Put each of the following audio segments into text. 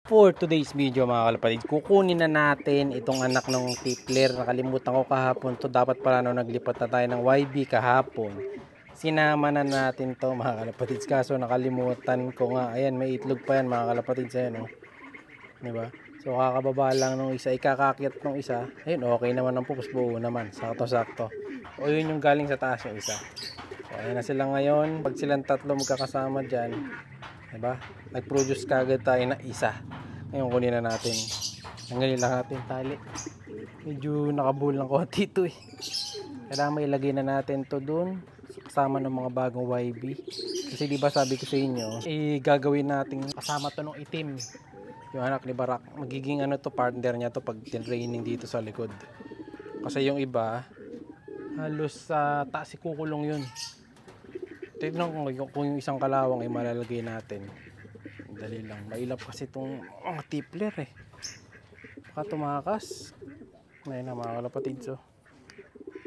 For today's video mga kalapatid, kukunin na natin itong anak ng tipler. Nakalimutan ko kahapon to. Dapat pala no, naglipat na tayo ng YB kahapon. Sinama na natin to mga kalapatid. Kaso nakalimutan ko nga. Ayan, may itlog pa yan mga kalapatid. Ayan, oh. Diba? So kakababa lang nung isa. Ikakakyat nung isa. Ayun, okay naman ang pupus. Buo naman. Sakto-sakto. O yun yung galing sa taas yung isa. So ayan na sila ngayon. Pag silang tatlo magkakasama dyan, diba? Nag-produce kagad tayo na isa. Ngayon kunin na natin. Tanggalin lang natin tali. Medyo nakabull ng konti ito eh. Kailangan may ilagay na natin to dun. Kasama ng mga bagong YB. Kasi diba sabi ko sa inyo, gagawin natin kasama to ng itim. Yung anak ni Barak. Magiging ano to, partner niya to pag training dito sa likod. Kasi yung iba, halos sa taas kukulong yun. Tignan ko kung yung isang kalawang ay malalagay natin. Dali lang. Mailap kasi itong tipler eh. Baka tumakas. Ngayon na mga kalapatid. So,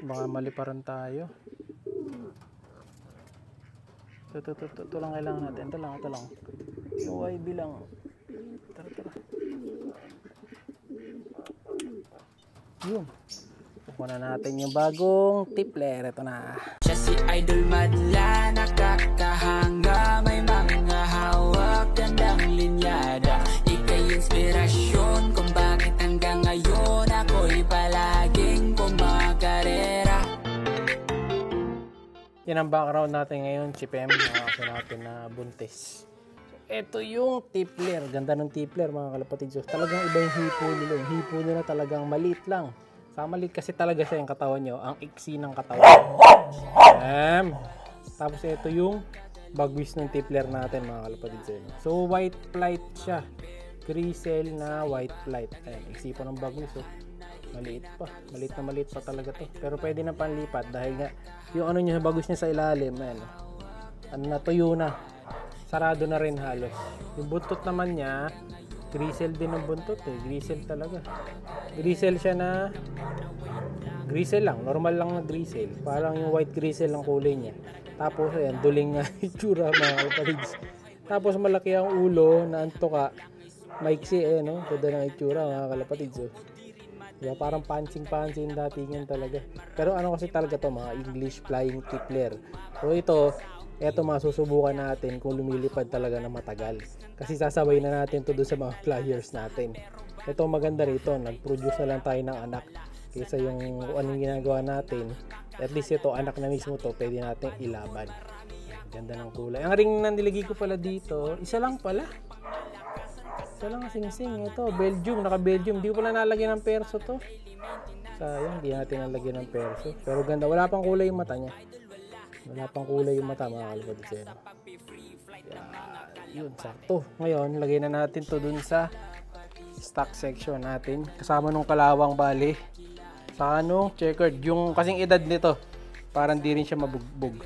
baka maliparan tayo. Ito lang kailangan natin. Ito lang. Yung YB lang. Tara. Yun. Kukuha natin yung bagong tipler. Ito na. Siya si Idol Madla, nakakahanga, may mga hawak, gandang linyada. Ika'y inspirasyon kung bakit hanggang ngayon ako'y palaging pumakarera. Yan ang background natin ngayon, si Pem, nakakasya natin na buntis. So, ito yung tipler. Ganda ng tipler mga kalapatid. So, talagang iba yung hipo nila. Yung hipo nila talagang maliit lang. Sa maliit kasi talaga siya yung katawan nyo. Ang iksi ng katawan. Tapos ito yung bagwis ng tipler natin mga kalapatid. So white flight siya. Grisel na white flight. Ayan, iksi pa ng bagwis. Oh. Maliit pa. Maliit pa talaga to. Pero pwede na panlipat dahil nga yung ano nyo, bagwis niya sa ilalim. Ayan, oh. Ano na, tuyo na. Sarado na rin halos. Yung buntot naman niya, grisel din ang buntot eh. Grisel talaga. Grisel siya na grisel lang. Normal lang na grisel. Parang yung white grisel ang kulay niya. Tapos ayan, duling nga itsura mga kalapatids. Tapos malaki ang ulo na antoka. Maiksi eh no. Ganda ng itsura mga kalapatids. So, diba, parang punching datingan talaga. Pero ano kasi talaga to mga English flying tipler. So ito masusubukan natin kung lumilipad talaga na matagal. Kasi sasabay na natin to doon sa mga flyers natin. Ito maganda rito, nag-produce na lang tayo ng anak. Kaysa yung anong ginagawa natin, at least ito, anak na mismo to, pwede natin ilaban. Ganda ng kulay. Ang ring na nilagay ko pala dito, isa lang pala. Isa lang sing-sing. Ito, Belgium, naka-Belgium. Hindi ko pala nalagyan ng perso to. Sayang, hindi natin nalagyan ng perso. Pero ganda, wala pang kulay yung mata niya. Wala pang kulay yung mata mga kalapatid sa inyo. Yun, sakto. Ngayon, lagay na natin to dun sa stock section natin. Kasama nung kalawang bali. Sa ano, checkered. Yung kasing edad nito, parang di rin siya mabugbog.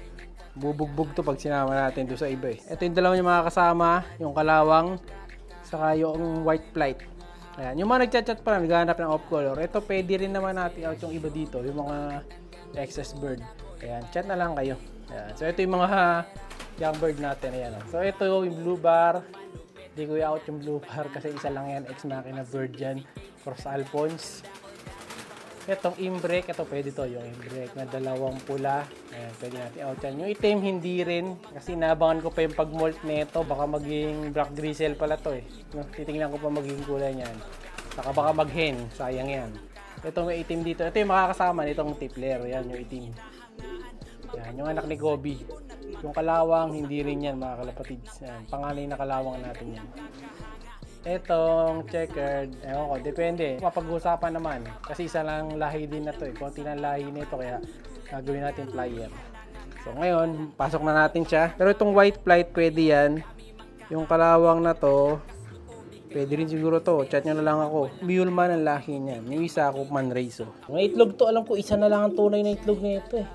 Bubugbog to pag sinama natin doon sa iba eh. Ito yung dalawa niya mga kasama, yung kalawang, saka yung white flight. Ayan. Yung mga nagchat-chat pa lang, naghahanap ng off color. Ito, pwede rin naman natin out yung iba dito, yung mga excess bird. Ayan, chat na lang kayo. Ayan. So, ito yung mga young bird natin. Ayan. So, ito yung blue bar. Hindi ko i-out yung blue bar kasi isa lang yan. Ex-machina bird dyan. Cross Alphonse. Itong imbrek. Ito pwede to. Yung imbrek na dalawang pula. Ayan, pwede natin out yan. Yung itim, hindi rin. Kasi inabangan ko pa yung pag-molt nito. Baka maging black grisel pala to eh. No? Titingnan ko pa magiging kulay niyan. Saka baka mag-hen. Sayang yan. Ito may itim dito. Ito yung makakasama nitong tipler. Yan yung itim. Yan, yung anak ni Gobi. Yung kalawang, hindi rin yan mga kalapatids. Yan, panganay na kalawang natin yan. Etong checkered, ewan ko, depende. Mapag-usapan naman. Kasi isa lang lahi din na to eh. Konti lang lahi nito kaya gagawin natin flyer. So ngayon, pasok na natin siya. Pero itong white flight, pwede yan. Yung kalawang na to, pwede rin siguro to. Chat nyo na lang ako. Muleman ang lahi niyan. Yung isa ako Manraiso. Ang itlog to, alam ko, isa na lang ang tunay na itlog nito eh.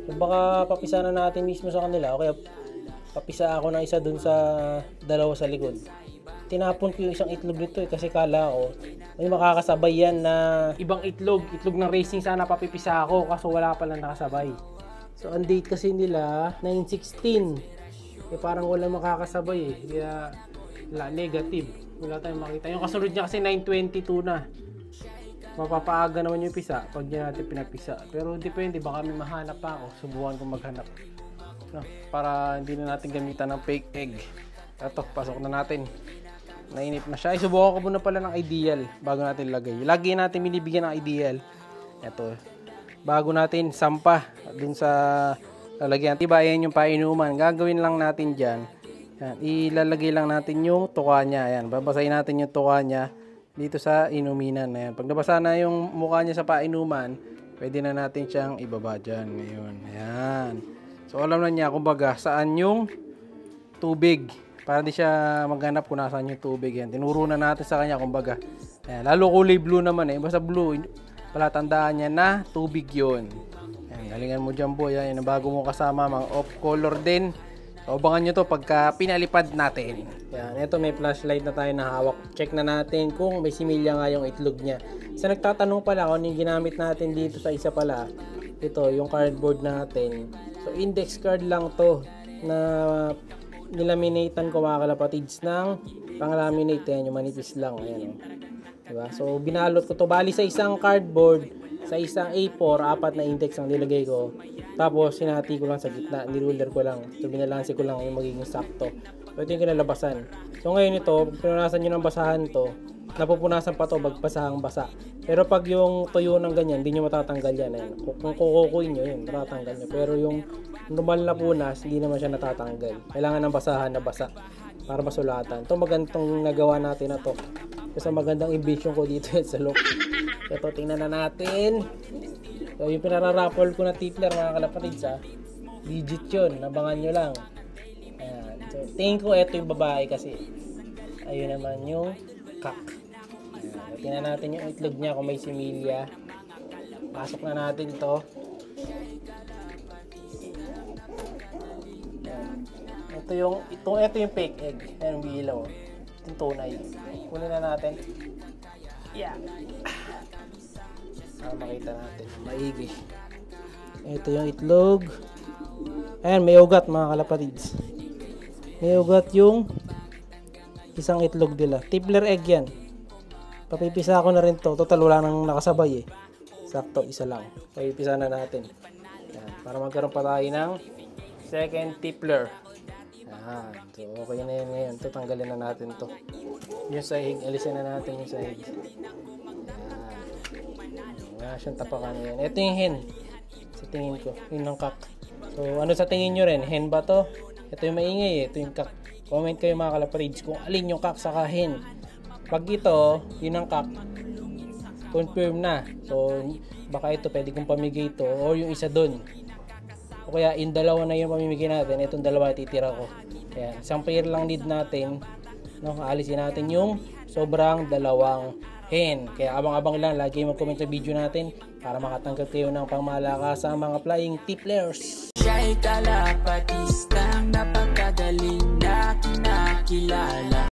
So baka papisa na natin mismo sa kanila. O kaya papisa ako ng isa dun sa dalawa sa likod. Tinapon ko yung isang itlog nito eh. Kasi kala ko may makakasabay yan na ibang itlog. Itlog ng racing sana papipisa ako. Kaso wala palang nakasabay. So ang date kasi nila 9/16. Eh parang wala makakasabay eh. Kaya negative. Wala tayong makita. Yung kasunod niya kasi 922 na. Mapapaaga naman yung pisa pag di natin pinapisa. Pero depende, baka may mahanap pa ako. Subukan kong maghanap. No, para hindi na natin gamitan ng fake egg. Ito, pasok na natin. Nainip na siya. Subukan ko muna pala ng ideal bago natin lagay. Lagi natin binibigyan ng ideal. Ito. Bago natin sampa dun sa lalagyan. Diba, ayan yung painuman. Gagawin lang natin dyan. Yan. Ilalagay lang natin yung tuka niya. Ayan. Babasahin natin yung tuka niya dito sa inuminan. Ayan. Pag nabasa na yung mukha niya sa painuman, pwede na natin siyang ibaba dyan. Ngayon. Ayan. So, alam na niya, kumbaga, saan yung tubig. Para di siya maghanap kung nasaan yung tubig. Yan. Tinuro na natin sa kanya, kumbaga. Ayan. Lalo kulay blue naman eh. Basta blue, palatandaan niya na tubig yun. Ayan. Galingan mo dyan po. Yan. Yung bago mo kasama, mga off color din. So, abangan nyo to pagka pinalipad natin. Yan. Ito may flashlight na tayo na hawak. Check na natin kung may similya nga yung itlog niya. Sa nagtatanong pala kung yung ginamit natin dito sa isa pala, ito, yung cardboard natin. So, index card lang to na nilaminatean ko mga kalapatids ng pang-laminate. Yan, yung manipis lang. Ayan, diba? So, binalot ko to. Bali sa isang cardboard, sa isang A4, 4 na index ang nilagay ko. Tapos, sinati ko lang sa gitna. Niruler ko lang. So, binalansi ko lang yung magiging sakto. So, ito yung kinalabasan. So, ngayon ito, pag pinunasan nyo ng basahan to, napupunasan pa to, bagbasahang basa. Pero pag yung tuyo ng ganyan, hindi nyo matatanggal yan. Ayan. Kung kukukuin nyo, yun, matatanggal nyo. Pero yung normal na punas, hindi naman siya natatanggal. Kailangan ng basahan na basa para masulatan. Ito magandang nagawa natin na to. Kasi magandang invention ko dito sa look. Ito, tingnan na natin. So, yung pinararaffle ko na tipler, mga kalapatids, ha. Legit yun. Nabangan nyo lang. Ayan. So, tingin ko ito yung babae kasi. Ayun naman yung cock. Ayan. Tingnan natin yung itlog niya kung may similya. Pasok na natin ito. Ito yung fake egg. Ayan yung bilaw. Ito yung tunay. Kunin na natin. Yeah. Para makita natin. Maigi. Ito yung itlog. Ayan, may ugat mga kalapatids. May ugat yung isang itlog nila. Tippler egg yan. Papipisa ko na rin to. Total wala nang nakasabay eh. Sakto, isa lang. Papipisa na natin. Ayan, para magkaroon pa tayo ng second tippler. Ayan. So, okay na yan ngayon. Ito, tanggalin na natin to. Yung sahig, alisin na natin yung sahig. Wala siyang tapakan yan. Ito yung hen. Sa tingin ko. Yun ang kak. So, ano sa tingin nyo rin? Hen ba to? Ito yung maingay eh. Ito yung kak. Comment kayo mga kalaparids kung alin yung kak sa hen. Pag ito, yun ang kak. Confirm na. So, baka ito pwede kong pamigay ito. O yung isa dun. O kaya, yung dalawa na yung pamimigay natin. Itong dalawa titira ko. Ayan. Isang pair lang need natin. No, alisin natin yung sobrang dalawang hen. Kaya abang-abang lang, lagi mag-comment sa video natin para makatanggap kayo ng pangmalakasang mga flying tipplers. Siya'y kalapatistang napakagaling na kinakilala.